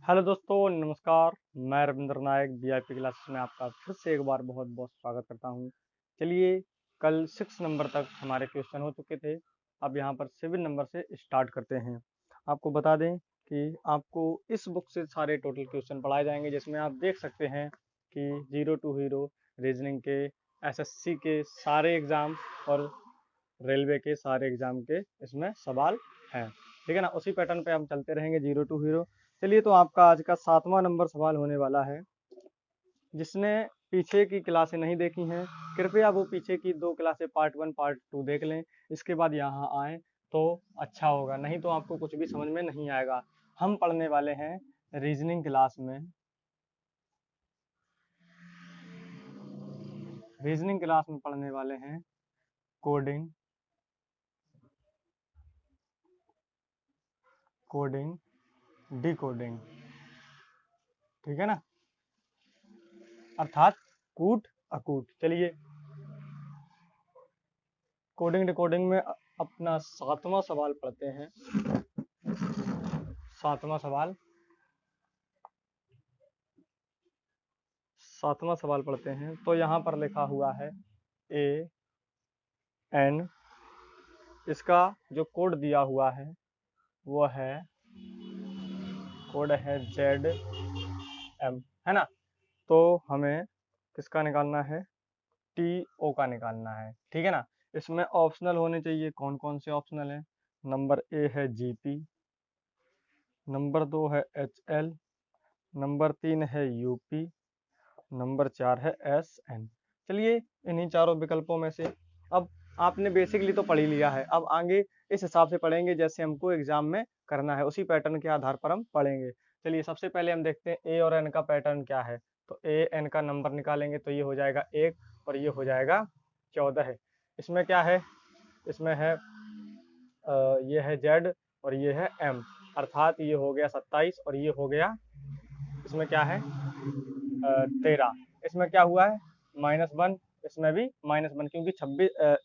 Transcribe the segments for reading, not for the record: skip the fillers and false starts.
Hello दोस्तों, नमस्कार। मैं रविंद्र नायक वीआईपी क्लासेस में आपका फिर से एक बार बहुत बहुत स्वागत करता हूं। चलिए, कल 6 नंबर तक हमारे क्वेश्चन हो चुके थे। अब यहां पर 7 नंबर से स्टार्ट करते हैं। आपको बता दें कि आपको इस बुक से सारे टोटल क्वेश्चन पढ़ाए जाएंगे, जिसमें आप देख सकते हैं कि जीरो टू हीरो, रीजनिंग के, एसएससी के सारे एग्ज़ाम और रेलवे के सारे एग्ज़ाम के इसमें सवाल हैं। ठीक है ना। उसी पैटर्न पे हम चलते रहेंगे जीरो टू हीरो। चलिए, तो आपका आज का 7वां नंबर सवाल होने वाला है। जिसने पीछे की क्लासें नहीं देखी हैं, कृपया वो पीछे की 2 क्लासें पार्ट 1 पार्ट 2 देख लें। इसके बाद यहाँ आएँ तो अच्छा होगा, नहीं तो आपको कुछ भी समझ में नहीं आएगा। हम पढ़ने वाले हैं रीजनिंग क्लास में। रीजनिंग क्लास में पढ़ने वाले हैं कोडिंग, कोडिंग, डिकोडिंग। ठीक है ना, अर्थात कूट अकूट। चलिए, कोडिंग डिकोडिंग में अपना 7वां सवाल पढ़ते हैं। 7वां सवाल, 7वां सवाल पढ़ते हैं। तो यहाँ पर लिखा हुआ है AN। इसका जो कोड दिया हुआ है वो है, कोड है ZM, है ना। तो हमें किसका निकालना है? TO का निकालना है। ठीक है ना। इसमें ऑप्शनल होने चाहिए। कौन कौन से ऑप्शनल हैं? नंबर A है GP, नंबर 2 है HL, नंबर 3 है UP, नंबर 4 है SN। चलिए, इन्हीं चारों विकल्पों में से अब आपने बेसिकली तो पढ़ ही लिया है। अब आगे इस हिसाब से पढ़ेंगे जैसे हमको एग्जाम में करना है, उसी पैटर्न के आधार पर हम पढ़ेंगे। चलिए, सबसे पहले हम देखते हैं ए और एन का पैटर्न क्या है। तो ए एन का नंबर निकालेंगे तो ये हो जाएगा 1 और ये हो जाएगा 14। इसमें क्या है? इसमें है ये है Z और ये है M, अर्थात ये हो गया 27 और ये हो गया, इसमें क्या है 13। इसमें क्या हुआ है? -1। इसमें भी -1, क्योंकि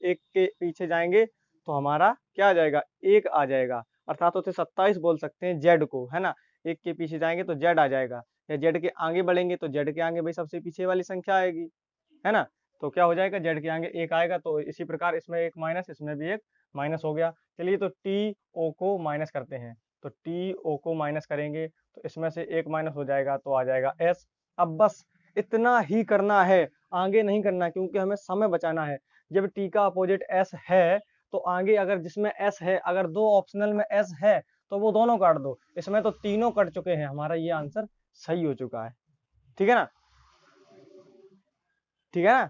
1 के पीछे जाएंगे तो हमारा क्या आ जाएगा? 1 आ जाएगा, अर्थात उसे 27 बोल सकते हैं Z को, है ना। 1 के पीछे जाएंगे तो Z आ जाएगा, या Z के आगे बढ़ेंगे तो Z के आगे भाई सबसे पीछे वाली संख्या आएगी, है ना। तो क्या हो जाएगा? Z के आगे 1 आएगा। तो इसी प्रकार इसमें 1 माइनस, इसमें भी 1 माइनस हो गया। चलिए, तो TO को माइनस करते हैं। तो TO को माइनस करेंगे तो इसमें से 1 माइनस हो जाएगा तो आ जाएगा S। अब बस इतना ही करना है, आगे नहीं करना, क्योंकि हमें समय बचाना है। जब T का अपोजिट S है तो आगे अगर जिसमें S है, अगर 2 ऑप्शनल में S है तो वो दोनों काट दो। इसमें तो तीनों कट चुके हैं, हमारा ये आंसर सही हो चुका है। ठीक है ना, ठीक है ना,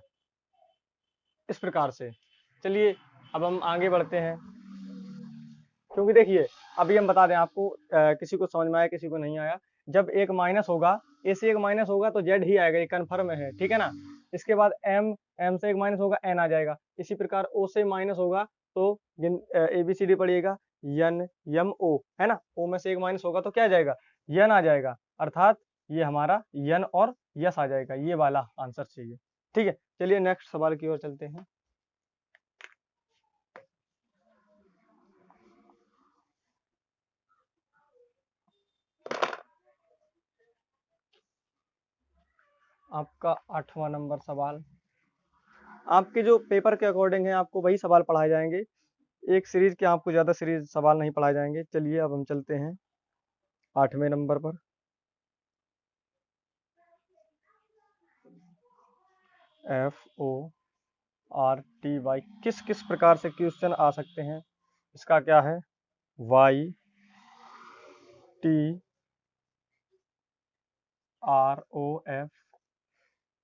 इस प्रकार से। चलिए, अब हम आगे बढ़ते हैं, क्योंकि देखिए अभी हम बता दें आपको, किसी को समझ में आया किसी को नहीं आया। जब एक माइनस होगा, ए से एक माइनस होगा तो जेड ही आएगा, ये कन्फर्म है। ठीक है ना। इसके बाद एम, एम से एक माइनस होगा एन आ जाएगा। इसी प्रकार ओ से माइनस होगा तो ए बी सी डी पढ़िएगा, यन यम ओ, है ना। ओ में से एक माइनस होगा तो क्या आ जाएगा? यन आ जाएगा, अर्थात ये हमारा यन और यस आ जाएगा। ये वाला आंसर चाहिए। ठीक है, चलिए नेक्स्ट सवाल की ओर चलते हैं। आपका 8वां नंबर सवाल। आपके जो पेपर के अकॉर्डिंग है आपको वही सवाल पढ़ाए जाएंगे, एक सीरीज के आपको ज़्यादा सीरीज सवाल नहीं पढ़ाए जाएंगे। चलिए, अब हम चलते हैं 8वें नंबर पर। FORTY किस किस प्रकार से क्वेश्चन आ सकते हैं? इसका क्या है? YTROF।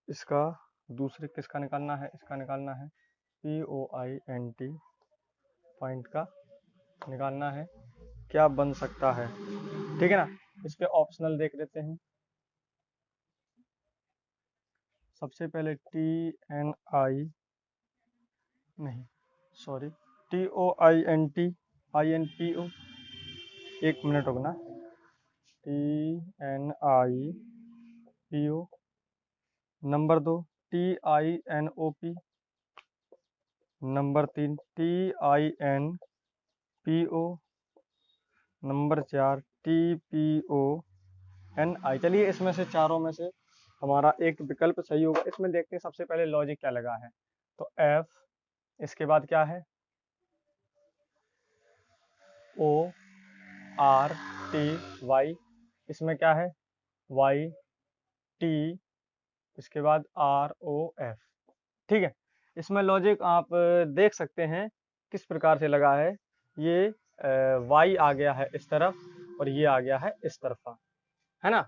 इसका दूसरे किसका निकालना है? इसका निकालना है POINT, पॉइंट का निकालना है। क्या बन सकता है? ठीक है ना। इसके ऑप्शनल देख लेते हैं। सबसे पहले TNI, नहीं सॉरी, TOINT, एक मिनट रुकना, TNIPO। Number 2 TINOP, number 3 TINPO, number 4 TPO, N I. चलिए इसमें से चारों में से हमारा एक विकल्प सही होगा। इसमें देखते हैं सबसे पहले लॉजिक क्या लगा है। तो एफ, इसके बाद क्या है, ओ आर टी वाई, इसमें क्या है, वाई टी, इसके बाद आर ओ एफ। ठीक है, इसमें लॉजिक आप देख सकते हैं किस प्रकार से लगा है। ये वाई आ गया है इस तरफ और ये आ गया है इस तरफ, है ना।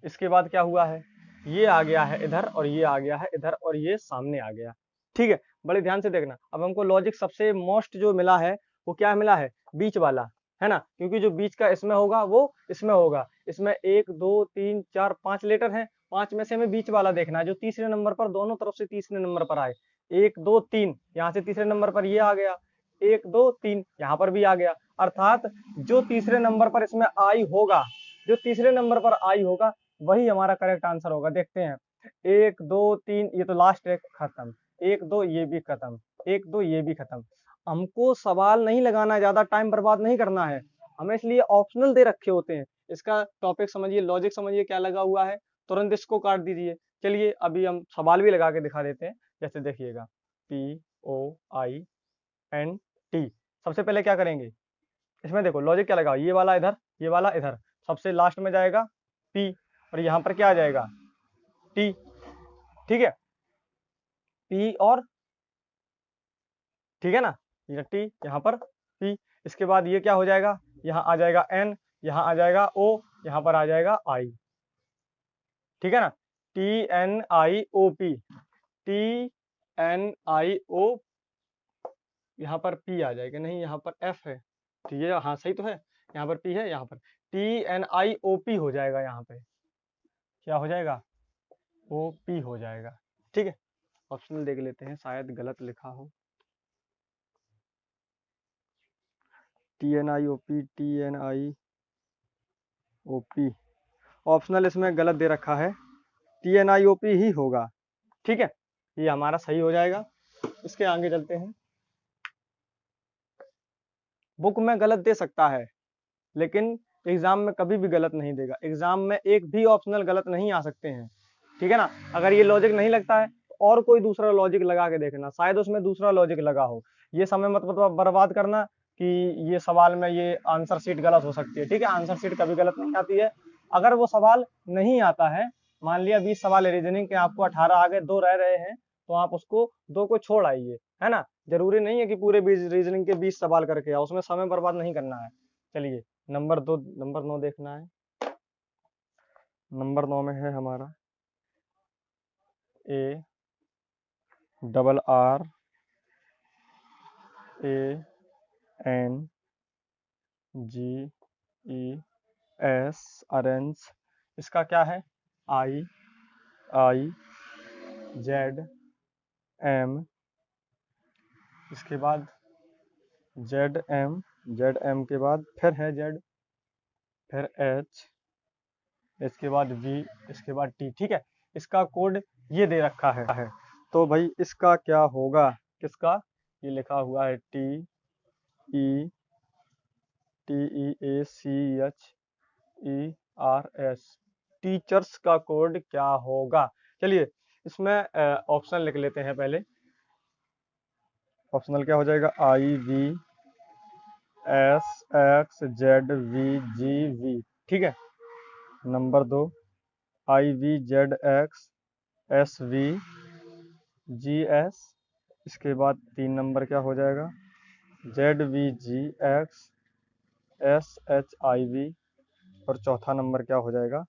इसके बाद क्या हुआ है, ये आ गया है इधर और ये आ गया है इधर और ये सामने आ गया। ठीक है, बड़े ध्यान से देखना। अब हमको लॉजिक सबसे मोस्ट जो मिला है वो क्या मिला है, बीच वाला, है ना, क्योंकि जो बीच का इसमें होगा वो इसमें होगा। इसमें 1 2 3 4 5 लेटर हैं, 5 में से हमें बीच वाला देखना है जो तीसरे नंबर पर, दोनों तरफ से तीसरे नंबर पर आए। 1 2 3 यहाँ से तीसरे नंबर पर ये आ गया, 1 2 3 यहाँ पर भी आ गया। अर्थात जो तीसरे नंबर पर इसमें आई होगा, जो तीसरे नंबर पर आई होगा वही हमारा करेक्ट आंसर होगा। देखते हैं, 1 2 3, ये तो लास्ट एक खत्म, 1 2 ये भी खत्म, 1 2 ये भी खत्म। हमको सवाल नहीं लगाना, ज्यादा टाइम बर्बाद नहीं करना है हमें, इसलिए ऑप्शनल दे रखे होते हैं। इसका टॉपिक समझिए, लॉजिक समझिए क्या लगा हुआ है, तुरंत इसको काट दीजिए। चलिए अभी हम सवाल भी लगा के दिखा देते हैं। जैसे देखिएगा, POINT, सबसे पहले क्या करेंगे, इसमें देखो लॉजिक क्या लगा, ये वाला इधर, ये वाला इधर, सबसे लास्ट में जाएगा P और यहाँ पर क्या आ जाएगा, T। ठीक है, P और, ठीक है ना, ये T यहाँ पर P। इसके बाद ये क्या हो जाएगा, यहाँ आ जाएगा N, यहाँ आ जाएगा O, यहाँ पर आ जाएगा I। ठीक है ना, TNIOP, TNIO, यहाँ पर P आ जाएगा, नहीं यहाँ पर F है, ठीक है, हाँ सही तो है, यहाँ पर P है, यहाँ पर TNIOP हो जाएगा, यहाँ पे क्या हो जाएगा, OP हो जाएगा। ठीक है, ऑप्शनल देख लेते हैं, शायद गलत लिखा हो। TNIOP, TNIOP, ऑप्शनल इसमें गलत दे रखा है, TNIOP ही होगा। ठीक है, ये हमारा सही हो जाएगा। इसके आगे चलते हैं। बुक में गलत दे सकता है लेकिन एग्जाम में कभी भी गलत नहीं देगा। एग्जाम में एक भी ऑप्शनल गलत नहीं आ सकते हैं। ठीक है ना, अगर ये लॉजिक नहीं लगता है तो और कोई दूसरा लॉजिक लगा के देखना, शायद उसमें दूसरा लॉजिक लगा हो। ये समय मत बर्बाद करना कि ये सवाल में ये आंसर शीट गलत हो सकती है। ठीक है, आंसर शीट कभी गलत नहीं आती है। अगर वो सवाल नहीं आता है, मान लिया 20 सवाल है रीजनिंग के, आपको 18 आ गए, 2 रह रहे हैं, तो आप उसको 2 को छोड़ आइए, है ना। जरूरी नहीं है कि पूरे रीजनिंग के 20 सवाल करके आओ, उसमें समय बर्बाद नहीं करना है। चलिए नंबर 2, नंबर 9 देखना है। नंबर 9 में है हमारा ARRANGES, ऑरेंज। इसका क्या है, IIZM, इसके बाद ZM के बाद फिर है Z, फिर H, इसके बाद V, इसके बाद T। ठीक है, इसका कोड ये दे रखा है, तो भाई इसका क्या होगा, किसका, ये लिखा हुआ है TEACHERS, टीचर्स का कोड क्या होगा। चलिए इसमें ऑप्शन लिख लेते हैं पहले। ऑप्शनल क्या हो जाएगा, IVSXZVGV। ठीक है, नंबर 2 IVZXSVGS, इसके बाद 3 नंबर क्या हो जाएगा, ZVGXSHIV, और चौथा नंबर क्या हो जाएगा,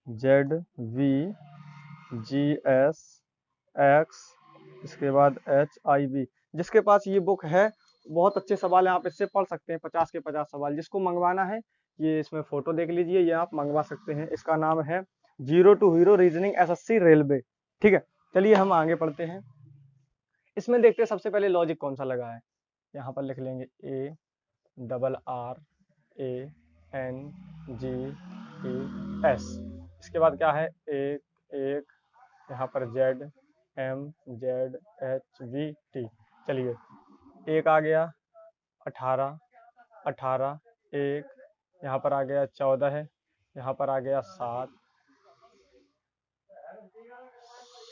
ZVGSX, इसके बाद HIV। जिसके पास ये बुक है, बहुत अच्छे सवाल हैं, आप इससे पढ़ सकते हैं 50 के 50 सवाल। जिसको मंगवाना है ये इसमें फोटो देख लीजिए, ये आप मंगवा सकते हैं। इसका नाम है zero to hero reasoning SSC railway. ठीक है, चलिए हम आगे पढ़ते हैं। इसमें देखते हैं सबसे पहले लॉजिक कौन सा लगा है। यहाँ पर लिख लेंगे ARRANGES, इसके बाद क्या है, एक एक, यहाँ पर ZMZHVT। चलिए एक आ गया, 18 18, एक यहाँ पर आ गया 14 है, यहाँ पर आ गया 7,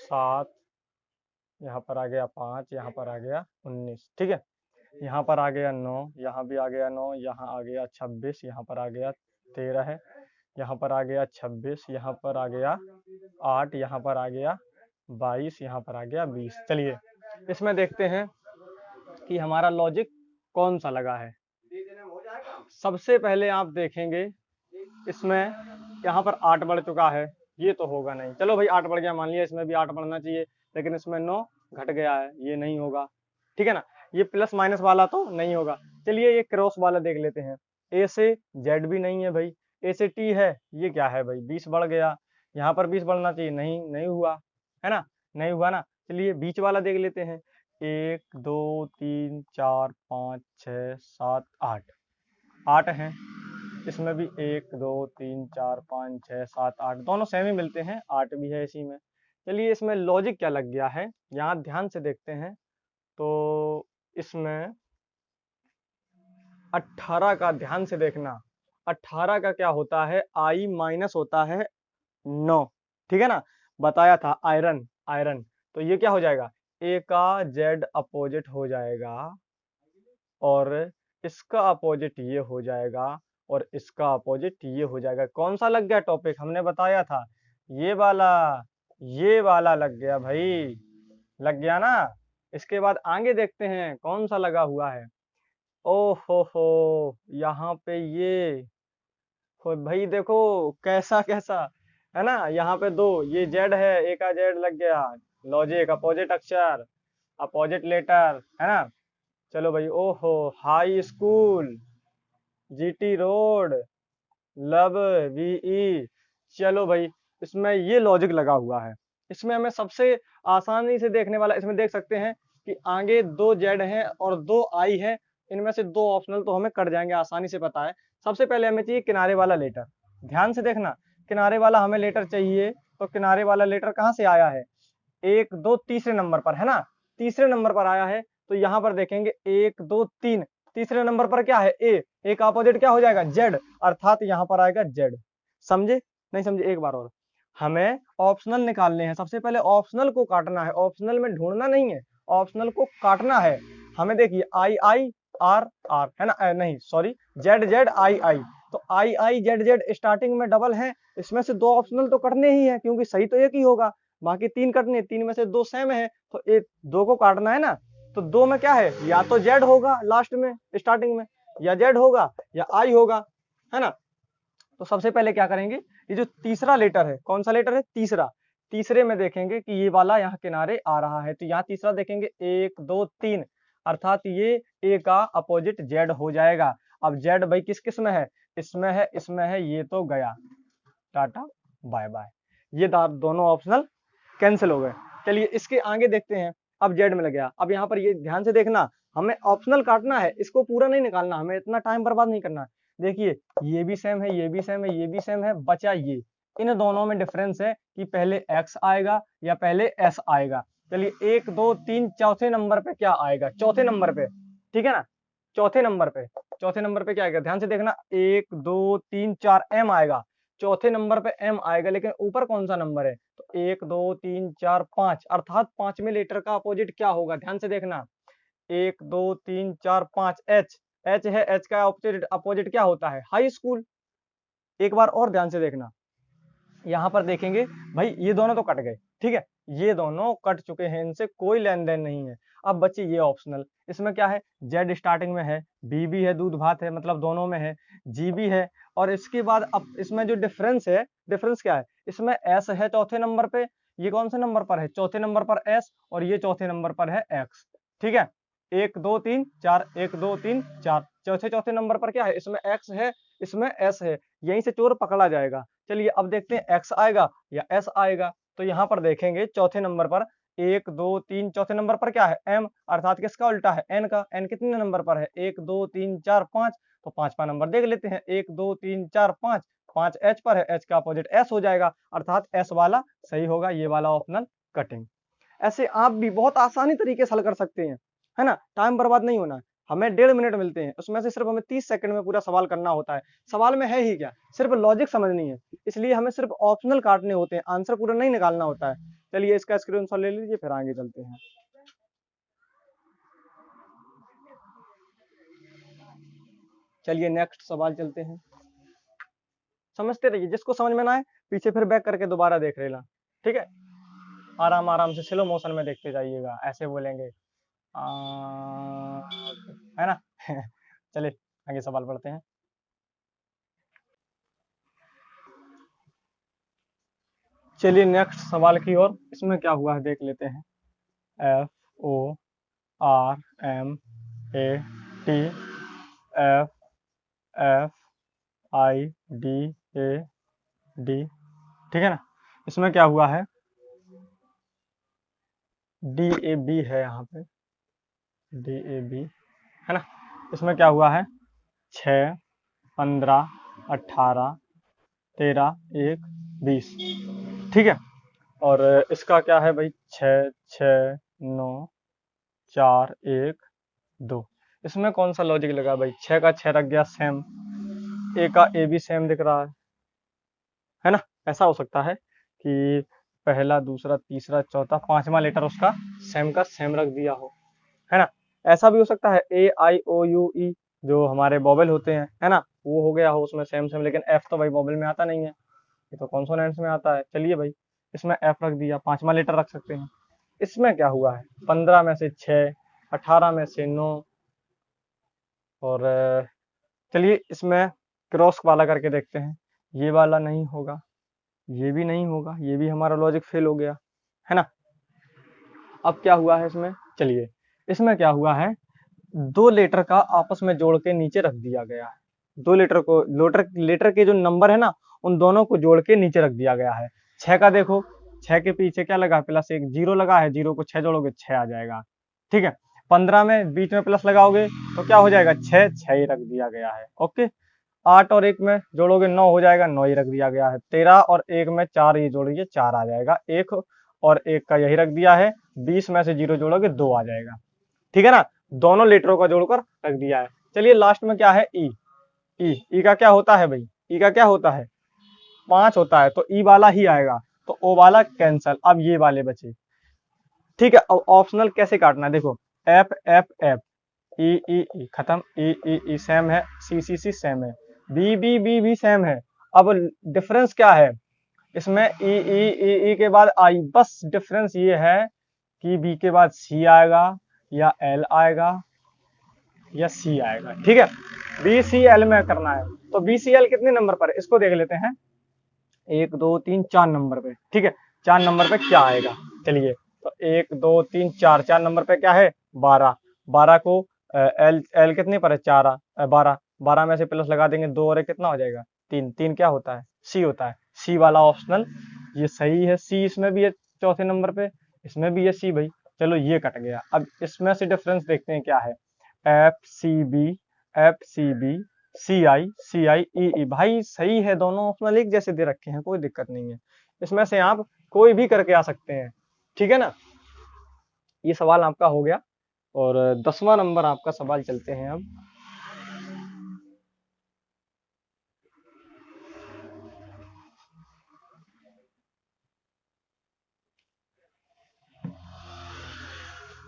7, यहाँ पर आ गया 5, यहाँ पर आ गया 19, ठीक है। यहाँ पर आ गया 9, यहाँ भी आ गया 9, यहाँ आ गया 26, यहाँ पर आ गया 13 है, यहाँ पर आ गया 26, यहाँ पर आ गया 8, यहाँ पर आ गया 22, यहाँ पर आ गया 20। चलिए इसमें देखते हैं कि हमारा लॉजिक कौन सा लगा है। सबसे पहले आप देखेंगे इसमें यहाँ पर 8 बढ़ चुका है, ये तो होगा नहीं। चलो भाई 8 बढ़ गया, मान लिया इसमें भी 8 बढ़ना चाहिए, लेकिन इसमें 9 घट गया है, ये नहीं होगा, ठीक है ना। ये प्लस माइनस वाला तो नहीं होगा। चलिए ये क्रॉस वाला देख लेते हैं। ए से जेड भी नहीं है भाई, ए से टी है, ये क्या है भाई, 20 बढ़ गया। यहाँ पर 20 बढ़ना चाहिए, नहीं हुआ, है ना, नहीं हुआ ना। चलिए बीच वाला देख लेते हैं। 1 2 3 4 5 6 7 8, 8 है। इसमें भी 1 2 3 4 5 6 7 8 दोनों सेम ही मिलते हैं, 8 भी है इसी में। चलिए इसमें लॉजिक क्या लग गया है, यहाँ ध्यान से देखते हैं तो इसमें 18 का ध्यान से देखना, 18 का क्या होता है, आई माइनस होता है 9, ठीक है ना, बताया था आयरन, आयरन। तो ये क्या हो जाएगा, ए का जेड अपोजिट हो जाएगा और इसका अपोजिट ये हो जाएगा और इसका अपोजिट ये हो जाएगा। कौन सा लग गया टॉपिक, हमने बताया था ये वाला लग गया भाई, लग गया ना। इसके बाद आगे देखते हैं कौन सा लगा हुआ है। ओ हो, यहाँ पे ये हो भाई, देखो कैसा कैसा है ना, यहाँ पे 2 ये जेड है, ए का जेड लग गया। लॉजिक अपोजिट अक्षर, अपोजिट लेटर, है ना। चलो भाई, ओहो, हाई स्कूल, जीटी रोड, लब, वीई। चलो भाई इसमें ये लॉजिक लगा हुआ है। इसमें हमें सबसे आसानी से देखने वाला, इसमें देख सकते हैं कि आगे 2 जेड हैं और 2 आई है, इनमें से 2 ऑप्शनल तो हमें कट जाएंगे, आसानी से पता है। सबसे पहले हमें चाहिए किनारे वाला लेटर। ध्यान से देखना, किनारे वाला हमें लेटर चाहिए, तो किनारे वाला लेटर कहाँ से आया है, 1 2 तीसरे नंबर पर, है ना, तीसरे नंबर पर आया है। तो यहाँ पर देखेंगे 1 2 3, तीसरे नंबर पर क्या है, ए का अपोजिट क्या हो जाएगा, जेड, अर्थात यहाँ पर आएगा जेड। समझे, नहीं समझे, एक बार और। हमें ऑप्शनल निकालने हैं, सबसे पहले ऑप्शनल को काटना है, ऑप्शनल में ढूंढना नहीं है, ऑप्शनल को काटना है। हमें देखिए आई आई आर आर, है ना, नहीं सॉरी, जेड जेड आई आई, तो आई आई जेड जेड स्टार्टिंग में डबल है, इसमें से 2 ऑप्शनल तो कटने ही है, क्योंकि सही तो एक ही होगा, बाकी 3 कटने, 3 में से 2 सेम है, तो 2 को काटना है ना। तो 2 में क्या है, या तो जेड होगा लास्ट में स्टार्टिंग में, या जेड होगा या आई होगा, है ना। तो सबसे पहले क्या करेंगे, ये जो तीसरा लेटर है, कौन सा लेटर है, तीसरा, तीसरे में देखेंगे कि ये वाला यहाँ किनारे आ रहा है, तो यहाँ तीसरा देखेंगे 1 2 3, अर्थात ये ए का अपोजिट जेड हो जाएगा। अब जेड भाई किस किस में है, इसमें है, इसमें है, ये तो गया, टाटा बाय बाय, ये दोनों ऑप्शनल कैंसिल हो गए। चलिए इसके आगे देखते हैं, अब जेड में लग गया। अब यहाँ पर ये ध्यान से देखना, हमें ऑप्शनल काटना है, इसको पूरा नहीं निकालना, हमें इतना टाइम बर्बाद नहीं करना। देखिए ये भी सेम है, ये भी सेम है, ये भी सेम है, बचा ये, इन दोनों में डिफरेंस है कि पहले x आएगा या पहले s आएगा। चलिए 1 2 3 चौथे नंबर पे क्या आएगा, चौथे नंबर पे, ठीक है ना, चौथे नंबर पे, चौथे नंबर पे क्या आएगा, ध्यान से देखना, 1 2 3 4 m आएगा, चौथे नंबर पे m आएगा, लेकिन ऊपर कौन सा नंबर है, तो 1 2 3 4 5, अर्थात 5वें लेटर का अपोजिट क्या होगा, ध्यान से देखना, 1 2 3 4 5, एच है, एच का अपोजिट क्या होता है, हाई स्कूल। एक बार और ध्यान से देखना, यहाँ पर देखेंगे भाई ये दोनों तो कट गए, ठीक है, ये दोनों कट चुके हैं, इनसे कोई लेन देन नहीं है। अब बच्चे ये ऑप्शनल, इसमें क्या है, जेड स्टार्टिंग में है, बी भी है, दूध भात है, मतलब दोनों में है, जी भी है, और इसके बाद अब इसमें जो डिफरेंस है, डिफरेंस क्या है, इसमें एस है चौथे नंबर पे, ये कौन से नंबर पर है, चौथे नंबर पर एस, और ये चौथे नंबर पर है एक्स, ठीक है, 1 2 3 4, 1 2 3 4, चौथे नंबर पर क्या है, इसमें एक्स है, इसमें एस है, यहीं से चोर पकड़ा जाएगा। चलिए अब देखते हैं x आएगा या s आएगा, तो यहाँ पर देखेंगे चौथे नंबर पर 1 2 3, चौथे नंबर पर क्या है, m, अर्थात किसका उल्टा है, n का, n कितने नंबर पर है, 1 2 3 4 5, तो 5वां नंबर देख लेते हैं, 1 2 3 4 5, 5 h पर है, h का अपोजिट s हो जाएगा, अर्थात s वाला सही होगा, ये वाला ऑप्शनल कटिंग। ऐसे आप भी बहुत आसानी तरीके से हल कर सकते हैं, है ना, टाइम बर्बाद नहीं होना। हमें 1.5 मिनट मिलते हैं, उसमें से सिर्फ हमें 30 सेकंड में पूरा सवाल करना होता है। सवाल में है ही क्या, सिर्फ लॉजिक समझनी है, इसलिए हमें सिर्फ ऑप्शनल काटने होते हैं, आंसर पूरा नहीं निकालना होता है। चलिए इसका स्क्रीनशॉट ले लीजिए, फिर आगे चलते हैं। चलिए नेक्स्ट सवाल चलते हैं, समझते रहिए, जिसको समझ में ना आए पीछे फिर बैक करके दोबारा देख लेना, ठीक है। आराम आराम से स्लो मोशन में देखते जाइएगा, ऐसे बोलेंगे है ना। चलिए आगे सवाल पढ़ते हैं। चलिए नेक्स्ट सवाल की ओर, इसमें क्या हुआ है देख लेते हैं। FORMAT ठीक है ना। इसमें क्या हुआ है, DAB है यहाँ पे, DAB है ना। इसमें क्या हुआ है, 6, 15, 18, 13, 1, 20, ठीक है। और इसका क्या है भाई, 6, 6, 9, 4, 1, 2। इसमें कौन सा लॉजिक लगा भाई, 6 का 6 रख गया सेम, ए का ए भी सेम दिख रहा है ना। ऐसा हो सकता है कि पहला, दूसरा, तीसरा, चौथा, 5वां लेटर उसका सेम का सेम रख दिया हो, है ना। ऐसा भी हो सकता है AIOU जो हमारे वोवेल होते हैं, है ना, वो हो गया हो उसमें सेम सेम, लेकिन एफ तो भाई वोवेल में आता नहीं है, ये तो कॉन्सोनेंट्स में आता है। चलिए भाई इसमें एफ रख दिया, 5वां लेटर रख सकते हैं। इसमें क्या हुआ है, 15 में से 6, 18 में से 9, और चलिए इसमें क्रॉस वाला करके देखते हैं, ये वाला नहीं होगा, ये भी नहीं होगा, ये भी हमारा लॉजिक फेल हो गया, है ना। अब क्या हुआ है इसमें, चलिए इसमें क्या हुआ है, 2 लेटर का आपस में जोड़ के नीचे रख दिया गया है। 2 लेटर को, लेटर के जो नंबर है ना, उन दोनों को जोड़ के नीचे रख दिया गया है। 6 का देखो, 6 के पीछे क्या लगा, +1 जीरो लगा है, जीरो को 6 जोड़ोगे 6 आ जाएगा, ठीक है। 15 में बीच में प्लस लगाओगे तो क्या हो जाएगा, 6 6 ही रख दिया गया है, ओके। 8 और 1 में जोड़ोगे 9 हो जाएगा, 9 ही रख दिया गया है। 13 और 1 में 4 ये जोड़िए 4 आ जाएगा, 1 और 1 का यही रख दिया है। 20 में से 0 जोड़ोगे 2 आ जाएगा, ठीक है ना। दोनों लेटरों का जोड़कर रख दिया है। चलिए लास्ट में क्या है, ई का क्या होता है भाई, ई का क्या होता है, 5 होता है, तो ई वाला ही आएगा, तो ओ वाला कैंसल, अब ये वाले बचे, ठीक है। अब ऑप्शनल कैसे काटना है, देखो एफ एफ एफ, ई ई ई खत्म, ई ई ई सेम है, सी सेम है, बी भी सेम है। अब डिफरेंस क्या है इसमें, ई के बाद आई, बस डिफरेंस ये है कि बी के बाद सी आएगा या एल आएगा या सी आएगा, ठीक है। BCL में करना है, तो BCL कितने नंबर पर है इसको देख लेते हैं, 1 2 3 4 नंबर पे, ठीक है। 4 नंबर पे क्या आएगा, चलिए तो 1 2 3 4, 4 नंबर पे क्या है, 12, 12 को एल एल कितने पर है, 4, 12, 12 में से प्लस लगा देंगे 2 और 1 कितना हो जाएगा, 3, 3 क्या होता है, सी होता है। सी वाला ऑप्शनल ये सही है, सी इसमें भी है चौथे नंबर पे, इसमें भी है सी भाई। चलो ये कट गया, अब इसमें से डिफरेंस देखते हैं क्या है, FCB CI भाई सही है, दोनों ऑप्शनल एक जैसे दे रखे हैं, कोई दिक्कत नहीं है, इसमें से आप कोई भी करके आ सकते हैं, ठीक है ना। ये सवाल आपका हो गया, और 10वां नंबर आपका सवाल चलते हैं अब।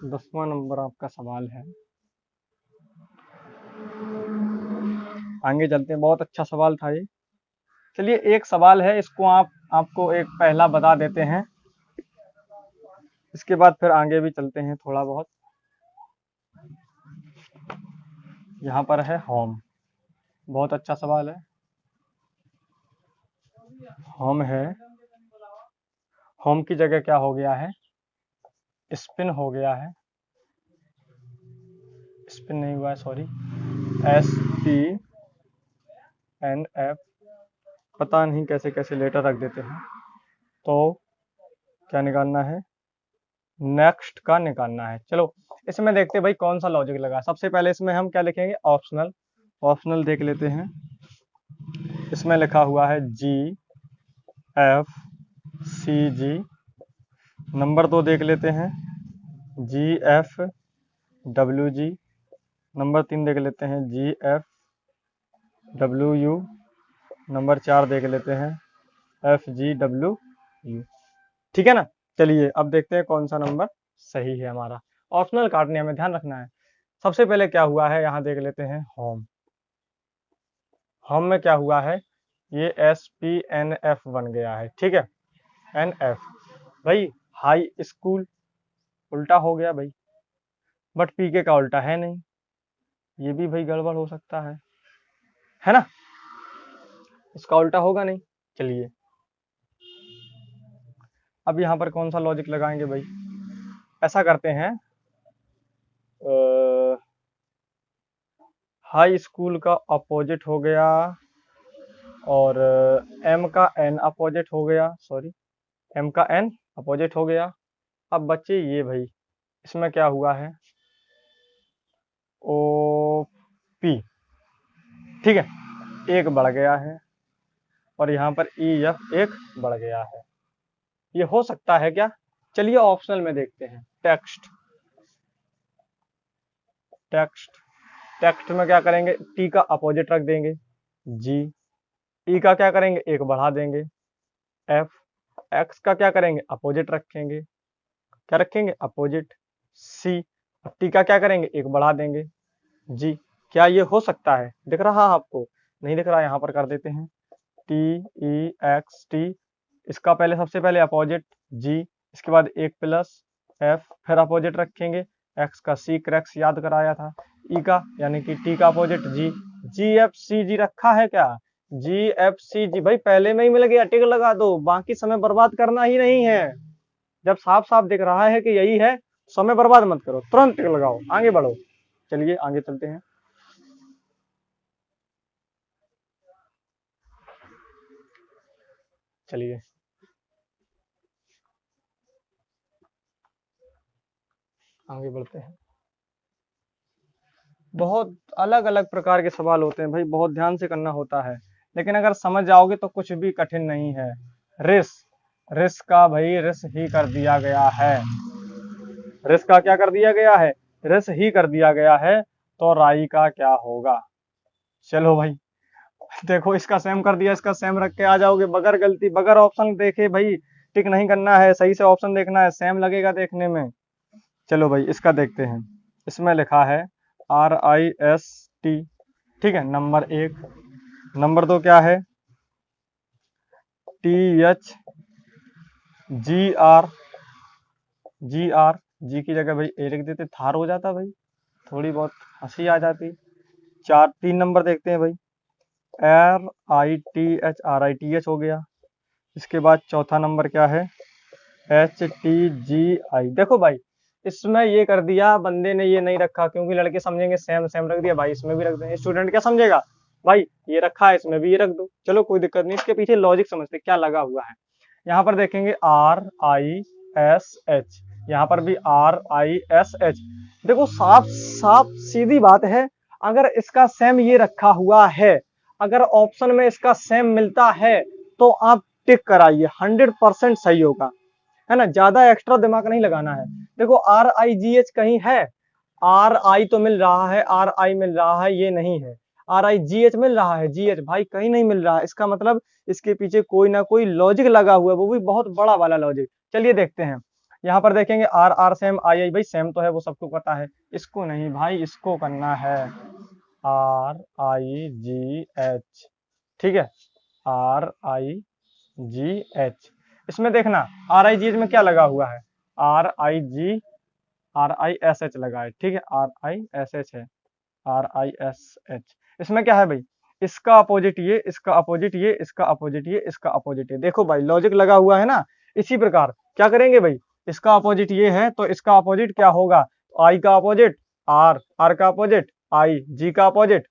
दसवां नंबर आपका सवाल है, आगे चलते हैं, बहुत अच्छा सवाल था ये। चलिए एक सवाल है, इसको आपको एक पहला बता देते हैं, इसके बाद फिर आगे भी चलते हैं थोड़ा बहुत। यहाँ पर है होम, बहुत अच्छा सवाल है, होम है, होम की जगह क्या हो गया है, स्पिन हो गया है, स्पिन नहीं हुआ है सॉरी, SPNF, पता नहीं कैसे कैसे लेटर रख देते हैं। तो क्या निकालना है, नेक्स्ट का निकालना है। चलो इसमें देखते हैं भाई कौन सा लॉजिक लगा। सबसे पहले इसमें हम क्या लिखेंगे, ऑप्शनल, ऑप्शनल देख लेते हैं। इसमें लिखा हुआ है GFCG, नंबर 2 देख लेते हैं GFWG, नंबर 3 देख लेते हैं GFWU, नंबर 4 देख लेते हैं FGWU। ठीक है ना। चलिए अब देखते हैं कौन सा नंबर सही है हमारा। ऑप्शनल काटने हमें ध्यान रखना है। सबसे पहले क्या हुआ है, यहाँ देख लेते हैं होम। होम में क्या हुआ है, ये SPNF बन गया है। ठीक है, NF भाई हाई स्कूल उल्टा हो गया भाई, बट PK का उल्टा है नहीं, ये भी भाई गड़बड़ हो सकता है ना, इसका उल्टा होगा नहीं। चलिए अब यहाँ पर कौन सा लॉजिक लगाएंगे भाई, ऐसा करते हैं हाई स्कूल का अपोजिट हो गया और M का N अपोजिट हो गया, सॉरी M का N अपोजिट हो गया। अब बच्चे ये भाई इसमें क्या हुआ है, OP, ठीक है, एक बढ़ गया है और यहाँ पर EF एक बढ़ गया है। ये हो सकता है क्या, चलिए ऑप्शनल में देखते हैं। टेक्स्ट टेक्स्ट टेक्स्ट में क्या करेंगे, T का अपोजिट रख देंगे G, E का क्या करेंगे, एक बढ़ा देंगे F, X का क्या करेंगे, अपोजिट रखेंगे, क्या रखेंगे, अपोजिट C, T का क्या करेंगे, एक बढ़ा देंगे G। क्या ये हो सकता है, दिख रहा है आपको, नहीं दिख रहा, यहाँ पर कर देते हैं TEXT, इसका पहले सबसे पहले अपोजिट G, इसके बाद एक प्लस F, फिर अपोजिट रखेंगे X का C क्रैक्स याद कराया था, E का यानी कि T का अपोजिट G, GFCG रखा है क्या, GFCG भाई पहले में ही मिल गया, टिक लगा दो, बाकी समय बर्बाद करना ही नहीं है। जब साफ साफ दिख रहा है कि यही है, समय बर्बाद मत करो, तुरंत टिक लगाओ, आगे बढ़ो। चलिए आगे चलते हैं। चलिए आगे बढ़ते हैं। बहुत अलग अलग प्रकार के सवाल होते हैं भाई, बहुत ध्यान से करना होता है, लेकिन अगर समझ जाओगे तो कुछ भी कठिन नहीं है। रिस रिस का भाई रिस ही कर दिया गया है, रिस का क्या कर दिया गया है, रिस ही कर दिया गया है, तो राई का क्या होगा। चलो भाई देखो, इसका सेम कर दिया, इसका सेम रख के आ जाओगे बगैर गलती, बगैर ऑप्शन देखे भाई, टिक नहीं करना है, सही से ऑप्शन देखना है, सेम लगेगा देखने में। चलो भाई इसका देखते हैं, इसमें लिखा है RIST, ठीक है, नंबर 1, नंबर 2 क्या है, THGR, जी की जगह भाई ए लिख देते, थार हो जाता भाई, थोड़ी बहुत हंसी आ जाती। 3 नंबर देखते हैं भाई, RITH हो गया। इसके बाद चौथा नंबर क्या है, HTGI। देखो भाई इसमें ये कर दिया बंदे ने, ये नहीं रखा क्योंकि लड़के समझेंगे सेम सेम रख दिया, भाई इसमें भी रख दें, स्टूडेंट क्या समझेगा, भाई ये रखा है इसमें भी ये रख दो। चलो कोई दिक्कत नहीं, इसके पीछे लॉजिक समझते क्या लगा हुआ है। यहाँ पर देखेंगे RISH, यहाँ पर भी RISH। देखो साफ साफ सीधी बात है, अगर इसका सेम ये रखा हुआ है, अगर ऑप्शन में इसका सेम मिलता है तो आप टिक कराइए, 100% सही होगा, है ना, ज्यादा एक्स्ट्रा दिमाग नहीं लगाना है। देखो RIGH कहीं है, RI तो मिल रहा है, RI मिल रहा है, ये नहीं है, RIGH मिल रहा है, GH भाई कहीं नहीं मिल रहा है, इसका मतलब इसके पीछे कोई ना कोई लॉजिक लगा हुआ है, वो भी बहुत बड़ा वाला लॉजिक। चलिए देखते हैं, यहाँ पर देखेंगे RR सेम, II भाई सेम तो है, वो सबको पता है, इसको नहीं भाई, इसको करना है RIGH, ठीक है, RIGH। इसमें देखना RIGH में क्या लगा हुआ है, RISH लगा है, ठीक है, RISH है, RISH। इसमें क्या है भाई, इसका अपोजिट ये, इसका अपोजिट ये, इसका अपोजिट ये, इसका अपोजिट ये। देखो भाई लॉजिक लगा हुआ है ना। इसी प्रकार क्या करेंगे भाई, इसका अपोजिट ये है तो इसका अपोजिट क्या होगा, I का अपोजिट R, R का अपोजिट I, G का अपोजिट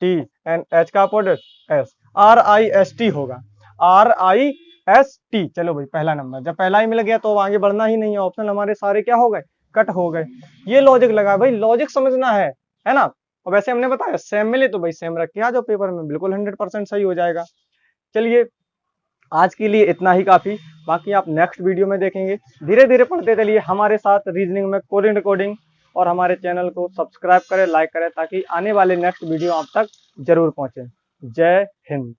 T, एंड H का अपोजिट S, RIST होगा, RIST। चलो भाई पहला नंबर, जब पहला ही मिल गया तो आगे बढ़ना ही नहीं है, ऑप्शन हमारे सारे क्या हो गए, कट हो गए। ये लॉजिक लगा भाई, लॉजिक समझना है ना। और वैसे हमने बताया सेम मिले तो भाई सेम रख के आ जाओ पेपर में, बिल्कुल 100% सही हो जाएगा। चलिए आज के लिए इतना ही काफी, बाकी आप नेक्स्ट वीडियो में देखेंगे। धीरे धीरे पढ़ते चलिए हमारे साथ रीजनिंग में कोडिंग रिकॉर्डिंग और हमारे चैनल को सब्सक्राइब करें, लाइक करें ताकि आने वाले नेक्स्ट वीडियो आप तक जरूर पहुंचे। जय हिंद।